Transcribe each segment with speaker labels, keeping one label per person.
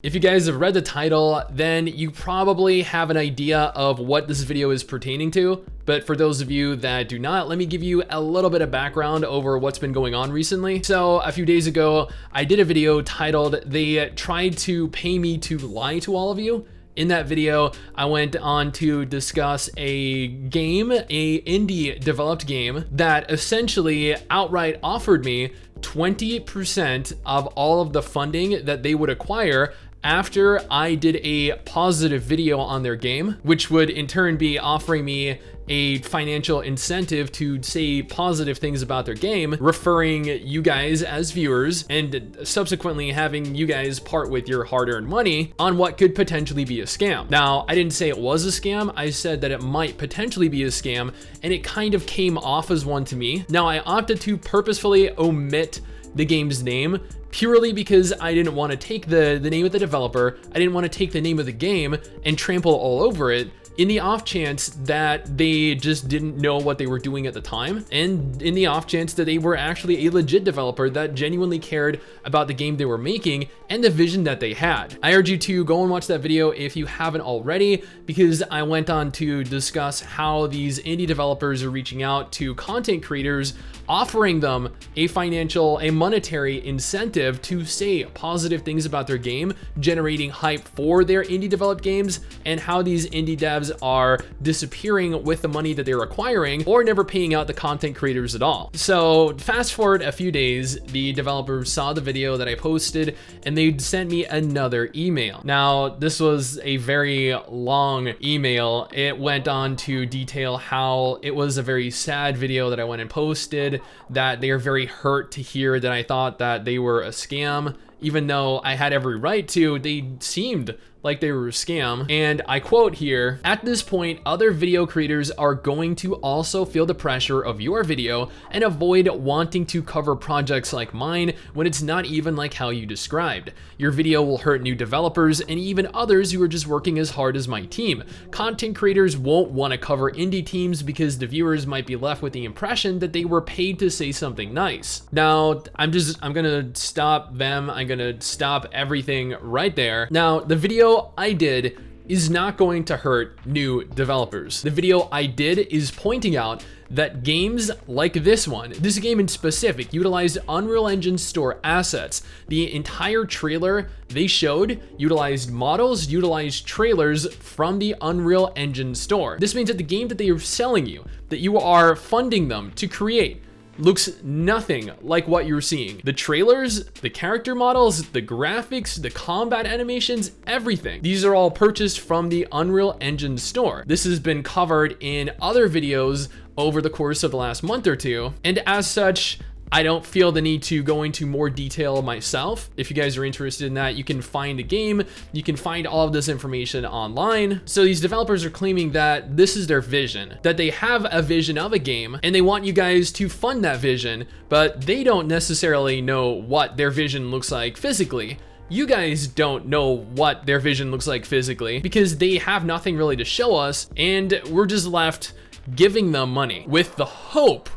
Speaker 1: If you guys have read the title, then you probably have an idea of what this video is pertaining to. But for those of you that do not, let me give you a little bit of background over what's been going on recently. So a few days ago, I did a video titled, "They Tried to Pay Me to Lie to All of You." In that video, I went on to discuss a game, a indie developed game that essentially outright offered me 20% of all of the funding that they would acquire after I did a positive video on their game, which would in turn be offering me a financial incentive to say positive things about their game, referring you guys as viewers, and subsequently having you guys part with your hard-earned money on what could potentially be a scam. Now, I didn't say it was a scam, I said that it might potentially be a scam, and it kind of came off as one to me. Now, I opted to purposefully omit the game's name purely because I didn't want to take the name of the developer, I didn't want to take the name of the game and trample all over it, in the off chance that they just didn't know what they were doing at the time, and in the off chance that they were actually a legit developer that genuinely cared about the game they were making and the vision that they had. I urge you to go and watch that video if you haven't already, because I went on to discuss how these indie developers are reaching out to content creators, offering them a monetary incentive to say positive things about their game, generating hype for their indie developed games, and how these indie devs are disappearing with the money that they're acquiring or never paying out the content creators at all. So fast forward a few days, the developers saw the video that I posted and they sent me another email. Now, this was a very long email. It went on to detail how it was a very sad video that I went and posted, that they are very hurt to hear that I thought that they were a scam, even though I had every right to. They seemed like they were a scam. And I quote here, "At this point, other video creators are going to also feel the pressure of your video and avoid wanting to cover projects like mine when it's not even like how you described. Your video will hurt new developers and even others who are just working as hard as my team. Content creators won't want to cover indie teams because the viewers might be left with the impression that they were paid to say something nice." Now, I'm gonna stop them. I'm gonna stop everything right there. Now, the video I did is not going to hurt new developers. The video I did is pointing out that games like this one, this game in specific, utilized Unreal Engine store assets. The entire trailer they showed utilized models, utilized trailers from the Unreal Engine store. This means that the game that they are selling you, that you are funding them to create, looks nothing like what you're seeing. The trailers, the character models, the graphics, the combat animations, everything. These are all purchased from the Unreal Engine store. This has been covered in other videos over the course of the last month or two, and as such, I don't feel the need to go into more detail myself. If you guys are interested in that, you can find the game, you can find all of this information online. So these developers are claiming that this is their vision, that they have a vision of a game and they want you guys to fund that vision, but they don't necessarily know what their vision looks like physically. You guys don't know what their vision looks like physically because they have nothing really to show us, and we're just left giving them money with the hope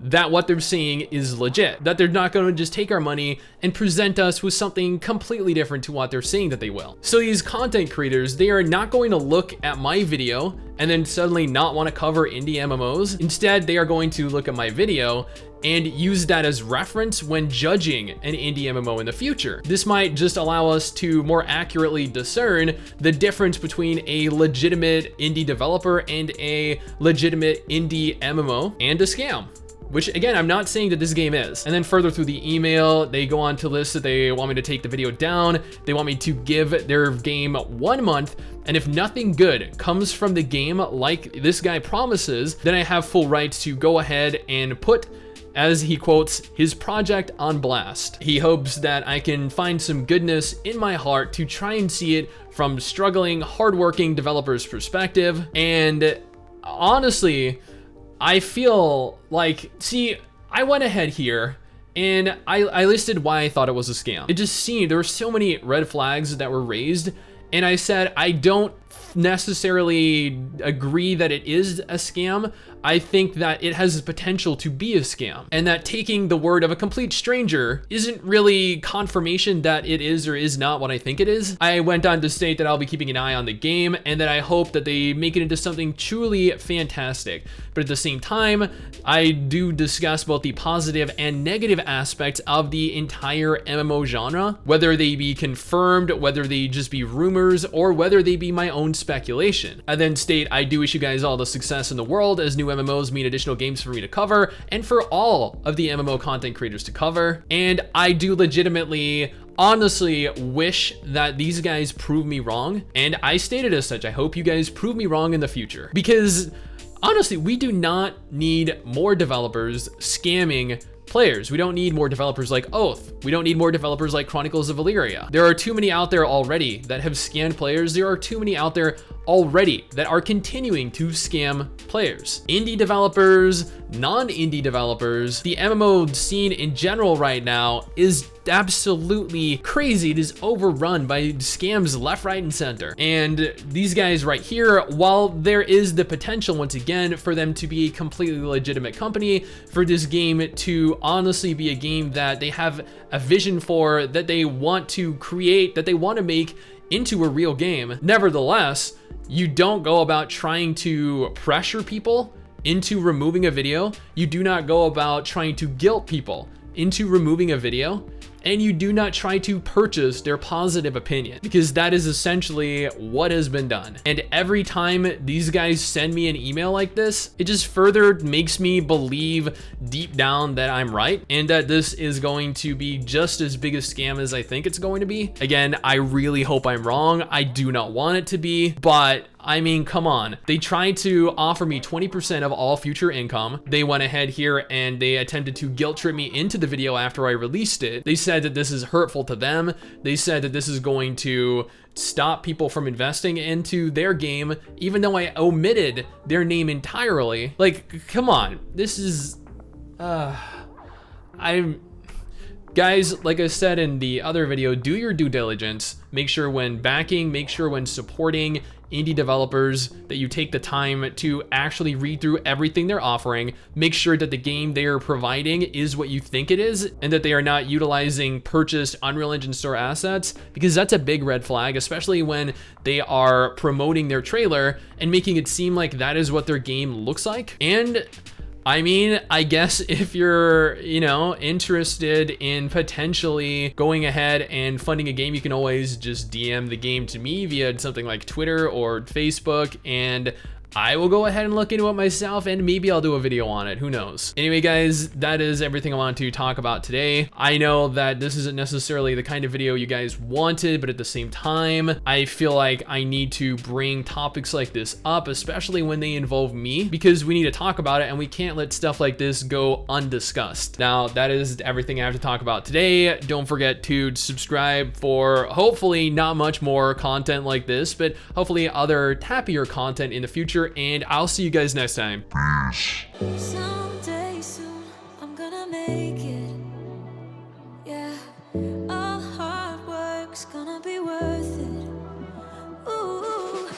Speaker 1: that what they're saying is legit, that they're not going to just take our money and present us with something completely different to what they're saying that they will. So these content creators, they are not going to look at my video and then suddenly not want to cover indie MMOs. Instead, they are going to look at my video and use that as reference when judging an indie MMO in the future. This might just allow us to more accurately discern the difference between a legitimate indie developer and a legitimate indie MMO and a scam, which again, I'm not saying that this game is. And then further through the email, they go on to list that they want me to take the video down. They want me to give their game 1 month. And if nothing good comes from the game like this guy promises, then I have full rights to go ahead and put, as he quotes, his project on blast. He hopes that I can find some goodness in my heart to try and see it from struggling, hardworking developers' perspective. And honestly, I feel like, see, I went ahead here and I listed why I thought it was a scam. It just seemed there were so many red flags that were raised, And I said, I don't necessarily agree that it is a scam. I think that it has the potential to be a scam, and that taking the word of a complete stranger isn't really confirmation that it is or is not what I think it is. I went on to state that I'll be keeping an eye on the game and that I hope that they make it into something truly fantastic. But at the same time, I do discuss both the positive and negative aspects of the entire MMO genre, whether they be confirmed, whether they just be rumors, or whether they be my own speculation. I then state I do wish you guys all the success in the world as new MMOs mean additional games for me to cover and for all of the MMO content creators to cover. And I do legitimately honestly wish that these guys prove me wrong, and I stated as such. I hope you guys prove me wrong in the future, because honestly, we do not need more developers scamming players. We don't need more developers like Oath. We don't need more developers like Chronicles of Valyria. There are too many out there already that have scammed players. There are too many out there already that are continuing to scam players. Indie developers, non-indie developers, the MMO scene in general right now is absolutely crazy. It is overrun by scams left, right, and center. And these guys right here, while there is the potential once again for them to be a completely legitimate company, for this game to honestly be a game that they have a vision for, that they want to create, that they want to make into a real game, nevertheless, you don't go about trying to pressure people into removing a video. You do not go about trying to guilt people into removing a video, and you do not try to purchase their positive opinion, because that is essentially what has been done. And every time these guys send me an email like this, it just further makes me believe deep down that I'm right and that this is going to be just as big a scam as I think it's going to be. Again, I really hope I'm wrong. I do not want it to be, but I mean, come on. They tried to offer me 20% of all future income. They went ahead here and they attempted to guilt trip me into the video after I released it. They said that this is hurtful to them. They said that this is going to stop people from investing into their game, even though I omitted their name entirely. Like, come on. This is, guys, like I said in the other video, do your due diligence. Make sure when backing, make sure when supporting indie developers that you take the time to actually read through everything they're offering. Make sure that the game they are providing is what you think it is, and that they are not utilizing purchased Unreal Engine Store assets, because that's a big red flag, especially when they are promoting their trailer and making it seem like that is what their game looks like. And I mean, I guess if you're, interested in potentially going ahead and funding a game, you can always just DM the game to me via something like Twitter or Facebook, and I will go ahead and look into it myself, and maybe I'll do a video on it. Who knows? Anyway, guys, that is everything I wanted to talk about today. I know that this isn't necessarily the kind of video you guys wanted, but at the same time, I feel like I need to bring topics like this up, especially when they involve me, because we need to talk about it, and we can't let stuff like this go undiscussed. Now, that is everything I have to talk about today. Don't forget to subscribe for hopefully not much more content like this, but hopefully other happier content in the future. And I'll see you guys next time.
Speaker 2: Someday soon, I'm gonna make it. Yeah, all hard work's gonna be worth it. Ooh,